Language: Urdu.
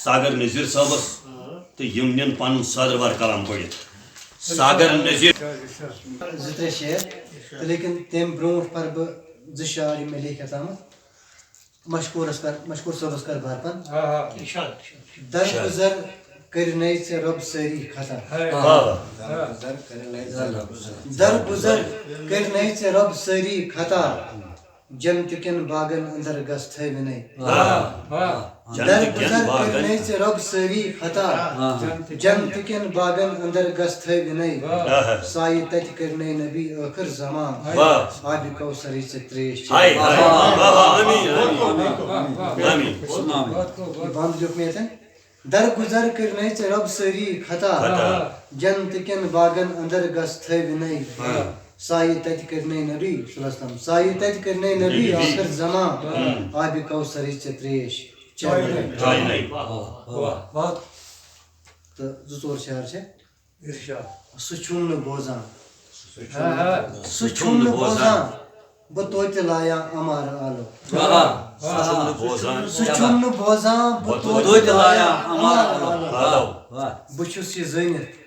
ساگر نذیر صٲبس تو یم نن پن صدروار کلام پڑھت ساگر نذیر زٕ ترٛےٚ شعر تہٕ لیکن تمہِ برونٛٹھ پرٕ بہٕ زٕ شعر یِم مےٚ لیکھِتھ آمٕتۍ مشکوٗر صٲبس کر بہٕ ارپن درگُزر کرنَے ژےٚ رۄب سٲری خطا درگُزر کرنَے ژےٚ رۄب سٲری خطا جنت کٮ۪ن باغن اندر گژھ تھٲوِنَے درگُزر کرنَے ژےٚ رۄب سٲری خطا جنت کٮ۪ن باغن اندر گژھ تھٲوِنَے سایہِ تتہِ کرنَے نبی ٲخر زمان آبِ کوثرٕچ ژےٚ ترٛیش یہ بند لیوٚکھ مےٚ ییٚتٮ۪ن درگُزر کرنَے ژےٚ رۄب سٲری خطا جنت کٮ۪ن باغن اندر گژھ تھٲوِنَے سایہِ تتہِ کرنَے نبی صلی اللہ علیہ وسلم سایہِ تتہِ کرنَے نبی ٲخر زمان آبِ کوثرٕچ ژےٚ ترٛیش چاینَے تہٕ زٕ ژور شعر چھِ سُہ چھُم نہٕ بوزان سُہ چھُم نہٕ بوزان بہٕ توتہِ لایا امارٕ آلو سُہ چھُم نہٕ بوزان بہٕ توتہِ لایا امارٕ آلو بہٕ چھُس یہِ زٲنِتھ